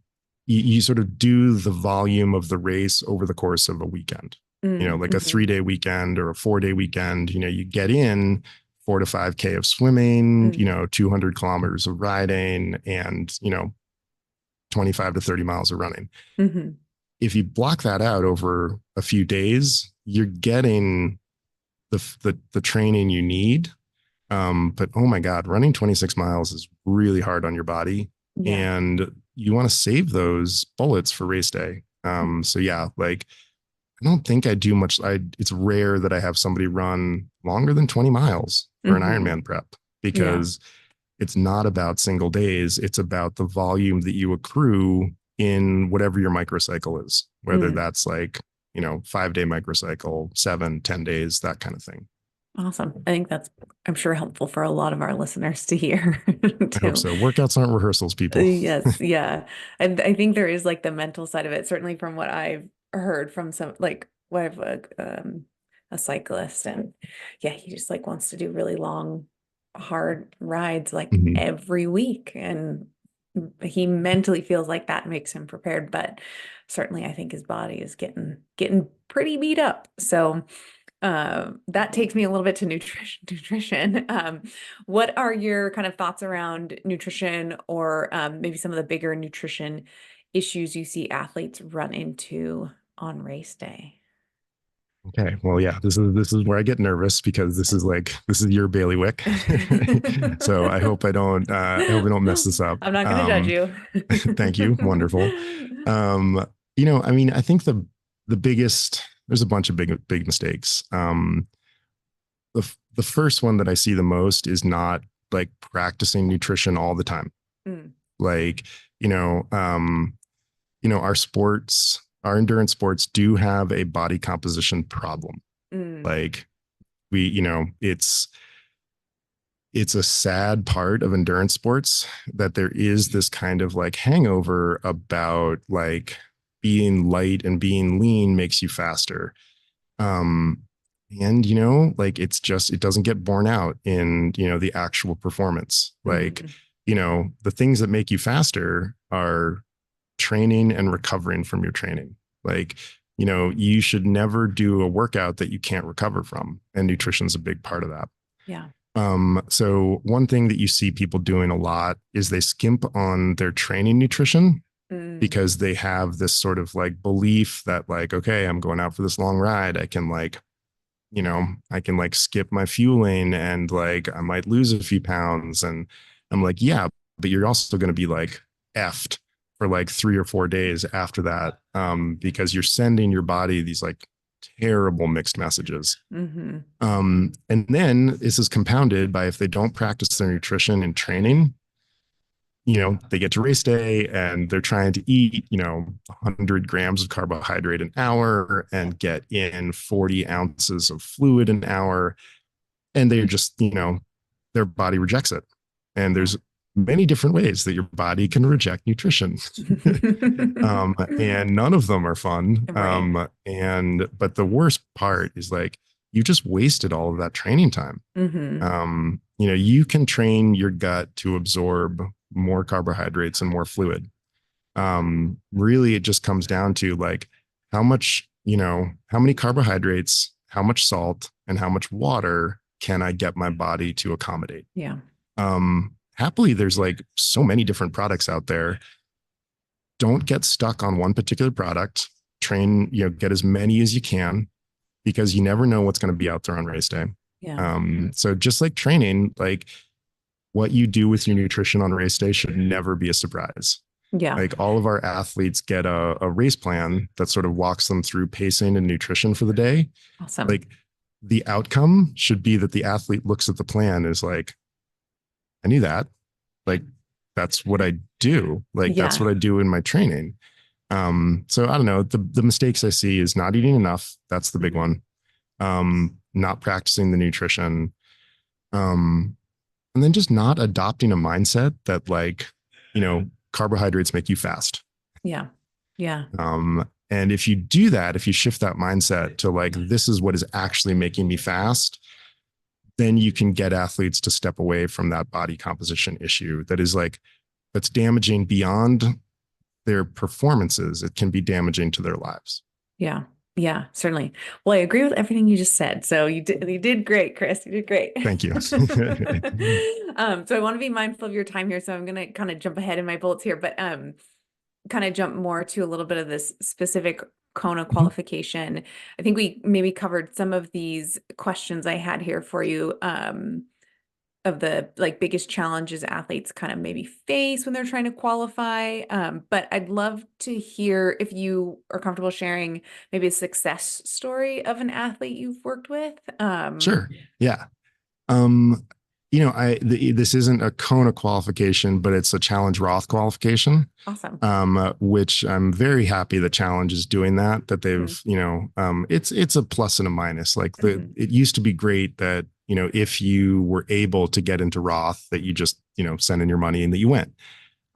you sort of do the volume of the race over the course of a weekend, Mm. like a Hmm. 3-day weekend or a 4-day weekend. You get in 4 to 5K of swimming, Mm. 200 kilometers of riding, and, 25 to 30 miles of running. Hmm. If you block that out over a few days, you're getting the training you need. But oh my God, running 26 miles is really hard on your body. Yeah. And you want to save those bullets for race day. So yeah, like I don't think I do much. It's rare that I have somebody run longer than 20 miles for an Hmm. Ironman prep Yeah. because it's not about single days. It's about the volume that you accrue in whatever your microcycle is, whether that's like, 5-day microcycle, 7, 10 days, that kind of thing. Awesome. I think that's, I'm sure, helpful for a lot of our listeners to hear I hope too. so. Workouts aren't rehearsals, people. Yes, yeah. And I think there is like the mental side of it, certainly from what I've heard from some, like what I've a cyclist, and yeah, he just like wants to do really long, hard rides like Mhm. every week. And he mentally feels like that makes him prepared, but certainly I think his body is getting pretty beat up. So that takes me a little bit to nutrition. What are your kind of thoughts around nutrition, or maybe some of the bigger nutrition issues you see athletes run into on race day? Okay. Well, yeah, this is where I get nervous because this is your bailiwick. So I hope I don't mess this up. I'm not going to judge you. Thank you. Wonderful. I mean, I think the biggest, there's a bunch of big mistakes. The first one that I see the most is not like practicing nutrition all the time. Mm, Like, our sports, our endurance sports do have a body composition problem. mm, Like it's a sad part of endurance sports that there is this kind of like hangover about like being light and being lean makes you faster. Um, and like it doesn't get borne out in, the actual performance. Like, mm, the things that make you faster are training and recovering from your training. Like, you should never do a workout that you can't recover from. And nutrition is a big part of that. yeah. So one thing that you see people doing a lot is they skimp on their training nutrition Mm, because they have this sort of like belief that like, okay, I'm going out for this long ride. I can like skip my fueling and like I might lose a few pounds. And I'm like, yeah, but you're also going to be like effed for like 3 or 4 days after that, because you're sending your body these like terrible mixed messages. hmm And then this is compounded by if they don't practice their nutrition and training, they get to race day and they're trying to eat, 100 grams of carbohydrate an hour and get in 40 ounces of fluid an hour. And they're just, their body rejects it. And Yeah. there's many different ways that your body can reject nutrition. And none of them are fun. Right. But the worst part is like, you just wasted all of that training time. hmm You can train your gut to absorb more carbohydrates and more fluid. Really, it just comes down to like how much, how many carbohydrates, how much salt, and how much water can I get my body to accommodate? Yeah. Happily, there's like so many different products out there. Don't get stuck on one particular product. Train, get as many as you can because you never know what's going to be out there on race day. Yeah. So just like training, like what you do with your nutrition on race day should never be a surprise. Yeah. Like all of our athletes get a race plan that sort of walks them through pacing and nutrition for the day. Awesome. Like the outcome should be that the athlete looks at the plan is like, I knew that. Like that's what I do. Like that's Yeah. what I do in my training. So I don't know. The mistakes I see is not eating enough. That's the big one. Not practicing the nutrition. And then just not adopting a mindset that like, carbohydrates make you fast. Yeah. Yeah. And if you do that, if you shift that mindset to like, this is what is actually making me fast, then you can get athletes to step away from that body composition issue that is like, that's damaging beyond their performances. It can be damaging to their lives. Yeah. Yeah, certainly. Well, I agree with everything you just said. So you did great, Chris. You did great. Thank you. So I want to be mindful of your time here. So I'm going to kind of jump ahead in my bullets here, but kind of jump more to a little bit of this specific Kona qualification. I think we maybe covered some of these questions I had here for you. Of the like biggest challenges athletes kind of maybe face when they're trying to qualify. But I'd love to hear if you are comfortable sharing maybe a success story of an athlete you've worked with. Sure. Yeah. Um, this isn't a Kona qualification, but it's a Challenge Roth qualification. Awesome. Which I'm very happy the Challenge is doing that Mm-hmm. they've, it's a plus and a minus. Like Mm-hmm. it used to be great that, if you were able to get into Roth, that you just, send in your money and that you went.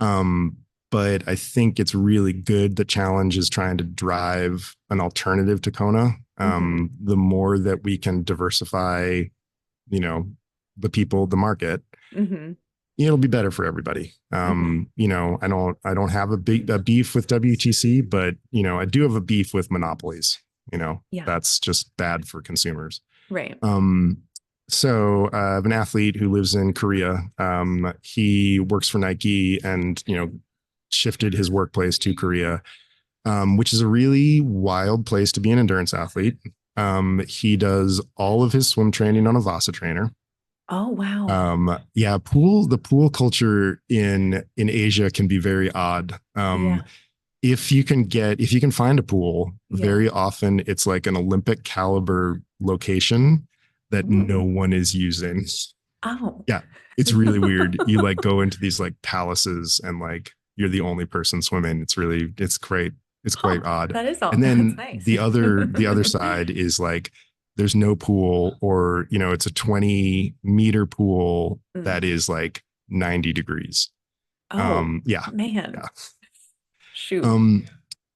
Um, but I think it's really good. The Challenge is trying to drive an alternative to Kona. Mm-hmm. The more that we can diversify, you know, the people, the market, Mm-hmm. it'll be better for everybody. Mm-hmm. I don't have a beef with WTC, but I do have a beef with monopolies. Yeah. That's just bad for consumers. Right. Um, so I have an athlete who lives in Korea. He works for Nike and, shifted his workplace to Korea, which is a really wild place to be an endurance athlete. He does all of his swim training on a Vasa trainer. Oh, wow. Yeah, the pool culture in Asia can be very odd. Yeah. If you can find a pool, Yeah. very often it's like an Olympic caliber location that no Ooh. one is using. Oh. Yeah, it's really weird. You like go into these like palaces and like you're the only person swimming. It's great. It's Huh. quite odd. That is all. And That's then nice. the other side is like there's no pool, or it's a 20-meter pool Mm. that is like 90 degrees. Oh, Yeah. man. Yeah. Shoot. Um,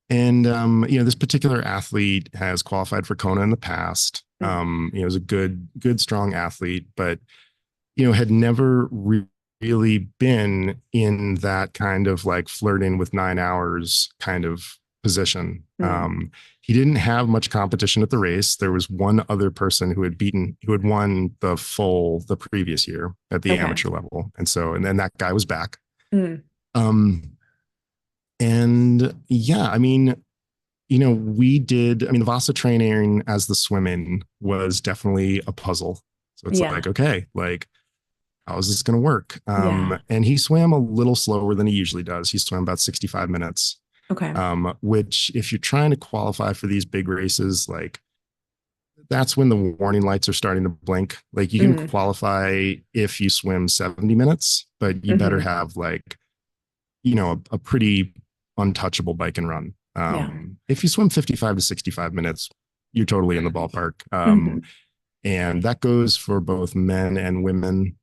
and this particular athlete has qualified for Kona in the past. Mm. Is a good, strong athlete, but had never really been in that kind of like flirting with 9 hours kind of position. Mm. He didn't have much competition at the race. There was one other person who had won the previous year at the Okay. amateur level. And then that guy was back. Mm. Um, and yeah, the Vasa training as the swimming was definitely a puzzle. So it's Yeah. like, okay, like, how is this going to work? Yeah. And he swam a little slower than he usually does. He swam about 65 minutes, Okay. which if you're trying to qualify for these big races, like that's when the warning lights are starting to blink. Like you can Mm. qualify if you swim 70 minutes, but you better Mm-hmm. have like, a pretty untouchable bike and run. Yeah. If you swim 55 to 65 minutes, you're totally in the ballpark. Mm-hmm. And that goes for both men and women.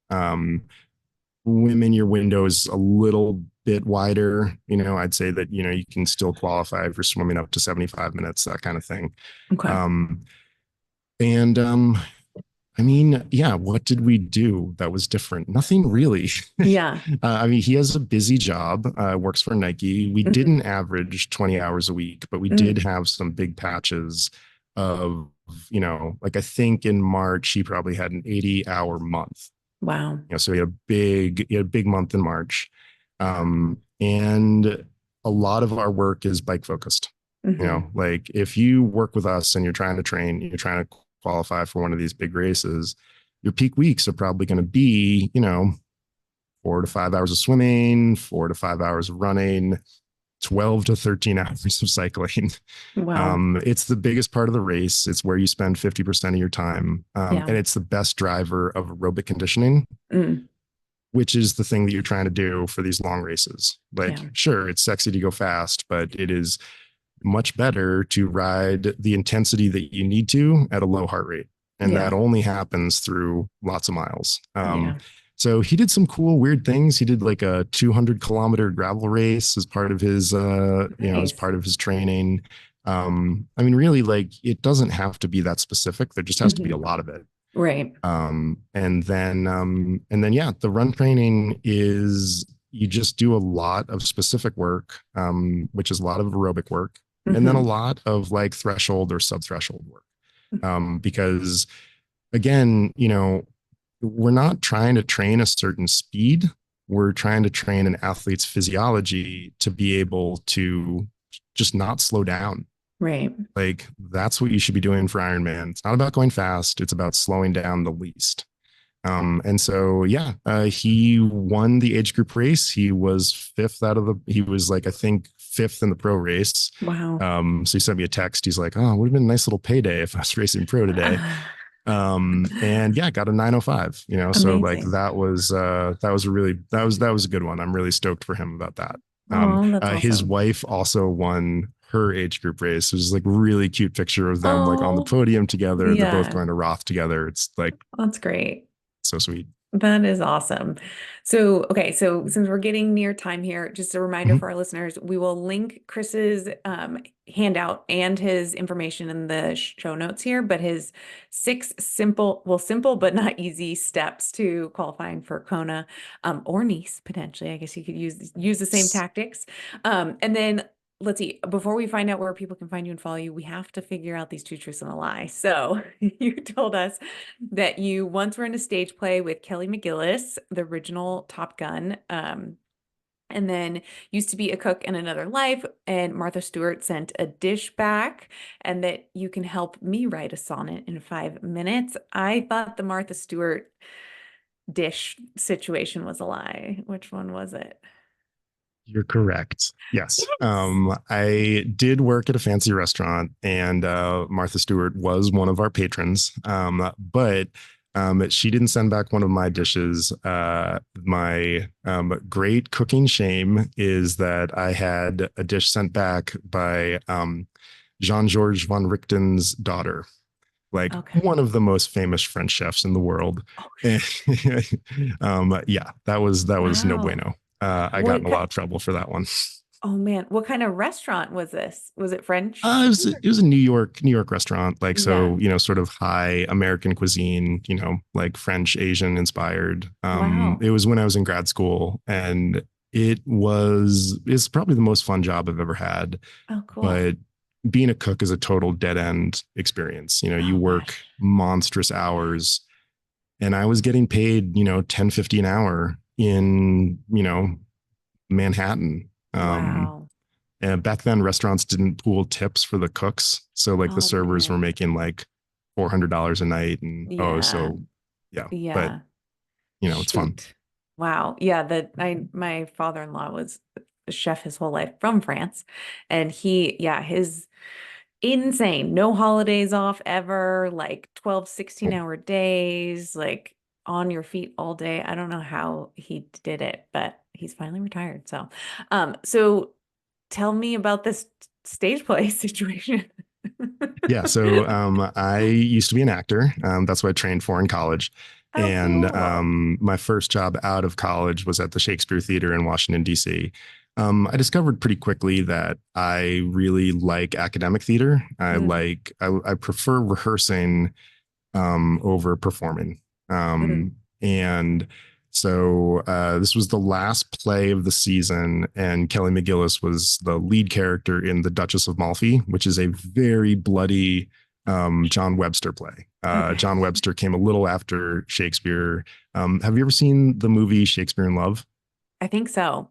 Women, your window is a little bit wider. I'd say that, you can still qualify for swimming up to 75 minutes, that kind of thing. Okay. And yeah, what did we do that was different? Nothing really. Yeah. He has a busy job, works for Nike. We Mm-hmm. didn't average 20 hours a week, but we did Mm. have some big patches of, like I think in March, he probably had an 80-hour month. Wow. So he had a big month in March. And a lot of our work is bike focused. Mm-hmm. Like if you work with us and you're trying to train, you're trying to qualify for one of these big races, your peak weeks are probably going to be, 4 to 5 hours of swimming, 4 to 5 hours of running, 12 to 13 hours of cycling. Wow. It's the biggest part of the race. It's where you spend 50% of your time. Yeah. And it's the best driver of aerobic conditioning, Mm. which is the thing that you're trying to do for these long races. Like, Yeah. sure, it's sexy to go fast, but it is much better to ride the intensity that you need to at a low heart rate. And Yeah. that only happens through lots of miles. Yeah. So he did some cool, weird things. He did like a 200-kilometer gravel race as part of his, as Nice. part of his training. Really, like it doesn't have to be that specific. There just has to be a Mm-hmm. lot of it. Right. Yeah, the run training is you just do a lot of specific work, which is a lot of aerobic work, and then a Mm-hmm. lot of like threshold or sub-threshold work. Because again, we're not trying to train a certain speed. We're trying to train an athlete's physiology to be able to just not slow down. Right. Like that's what you should be doing for Ironman. It's not about going fast. It's about slowing down the least. He won the age group race. He was he was like, I think 5th in the pro race. Wow. So he sent me a text. He's like, oh, it would have been a nice little payday if I was racing pro today. And yeah, got a 905, so like Amazing. that was a good one. I'm really stoked for him about that. Oh, that's His awesome. wife also won her age group race. It was like really cute picture of them like on the Oh, podium together. They're both yeah, going to Roth together. It's like that's great. so sweet. That is awesome. So, okay, so since we're getting near time here, just a reminder Mhm. for our listeners, we will link Chris's handout and his information in the show notes here, but his six simple, well, simple but not easy steps to qualifying for Kona or Nice potentially. I guess you could use the same tactics. And then let's see, before we find out where people can find you and follow you, we have to figure out these two truths and a lie. So you told us that you once were in a stage play with Kelly McGillis, the original Top Gun, and then used to be a cook in another life. And Martha Stewart sent a dish back, and that you can help me write a sonnet in 5 minutes. I thought the Martha Stewart dish situation was a lie. Which one was it? You're correct. Yes. Yes. I did work at a fancy restaurant, and Martha Stewart was one of our patrons. But she didn't send back one of my dishes. My great cooking shame is that I had a dish sent back by Jean-Georges von Richten's daughter, like Okay. one of the most famous French chefs in the world. Oh, Yeah, that was no wow. bueno. I got in What a lot of trouble for that one. Oh man, what kind of restaurant was this? Was it French It was food? it was a New York restaurant, like Yeah. so sort of high American cuisine, like French Asian inspired. Wow. It was when I was in grad school, and it's probably the most fun job I've ever had. Oh, cool. But being a cook is a total dead end experience. You Oh work gosh. monstrous hours, and I was getting paid 10-50 an hour in Manhattan. Wow. And back then, restaurants didn't pool tips for the cooks, so like the Oh servers were man. making like $400 a night, and Yeah. so yeah. But Yeah. it's fun. Shoot. Wow. Yeah, my father-in-law was a chef his whole life from France. And yeah, his insane. No holidays off ever, like 12, 16-hour days, like on your feet all day. I don't know how he did it, but he's finally retired. So tell me about this stage play situation. Yeah, so I used to be an actor. That's what I trained for in college. Oh, And cool. my first job out of college was at the Shakespeare Theater in Washington, D.C. I discovered pretty quickly that I really like academic theater. Mm, I prefer rehearsing over performing. mm. And so this was the last play of the season, and Kelly McGillis was the lead character in The Duchess of Malfi, which is a very bloody John Webster play. Okay. John Webster came a little after Shakespeare. Have you ever seen the movie Shakespeare in Love? I think so.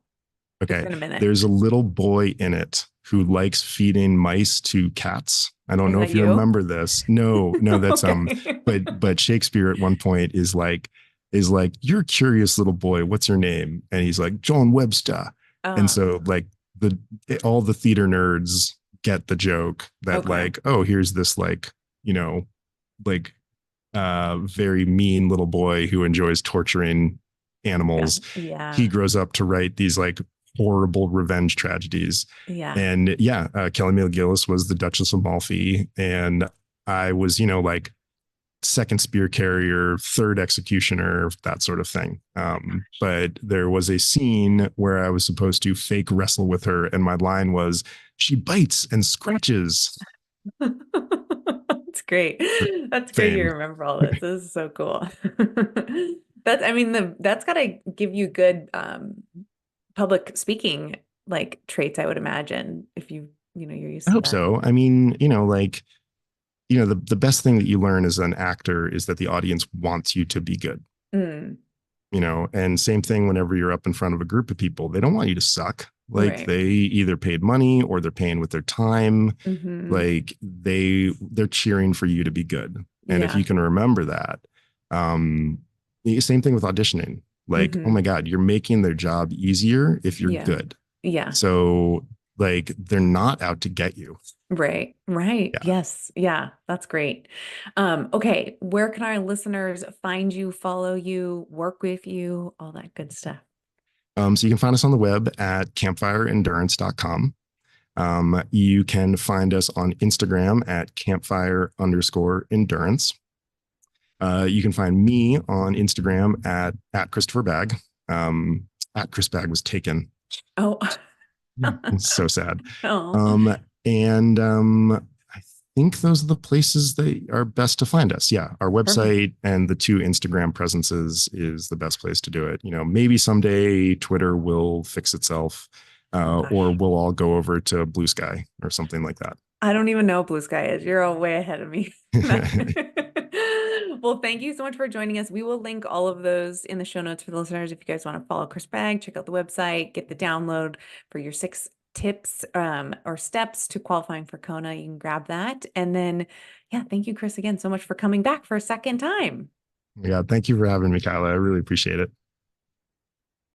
It's Okay. been a minute. There's a little boy in it who likes feeding mice to cats. I don't Is know that if you you? remember this. No, no, that's Okay. but Shakespeare at one point is like, you're a curious little boy. What's your name? And he's like, John Webster. And Uh, so like the all the theater nerds get the joke that okay. like, oh, here's this like, like very mean little boy who enjoys torturing Yeah. animals. He Yeah. grows up to write these like horrible revenge tragedies. Yeah. And yeah, Kelly McGillis was the Duchess of Malfi, and I was, like second spear carrier, third executioner, that sort of thing. But there was a scene where I was supposed to fake wrestle with her, and my line was, "She bites and scratches." That's great. That's great you Fame. remember all this. This is so cool. I mean, that's gotta give you good public speaking like traits, I would imagine, if you're I used to hope that. so. I mean, like the best thing that you learn as an actor is that the audience wants you to be good. Mm, And same thing whenever you're up in front of a group of people, they don't want you to suck. Like right. they either paid money or they're paying with their time. Hmm. Like they're cheering for you to be good. And if Yeah. you can remember that, um, same thing with auditioning. Like, oh my Hmm. God, you're making their job easier if you're Yeah. good. Yeah. So like they're not out to get you. Right, right. Yeah. Yes. Yeah, that's great. Okay, where can our listeners find you, follow you, work with you, all that good stuff? So you can find us on the web at campfireendurance.com. You can find us on Instagram at campfire_endurance. You can find me on Instagram at Christopher Bagg. At Chris Bagg was taken. Oh. It's so sad. Oh, And I think those are the places that are best to find us. Yeah, our perfect. website and the 2 Instagram presences is the best place to do it. Maybe someday Twitter will fix itself, Oh or gosh. we'll all go over to Blue Sky or something like that. I don't even know what Blue Sky is. You're all way ahead of me. Well, thank you so much for joining us. We will link all of those in the show notes for the listeners. If you guys want to follow Chris Bagg, check out the website, get the download for your 6 tips or steps to qualifying for Kona. You can grab that. And then, yeah, thank you, Chris, again so much for coming back for a second time. Yeah, thank you for having me, Kyla. I really appreciate it.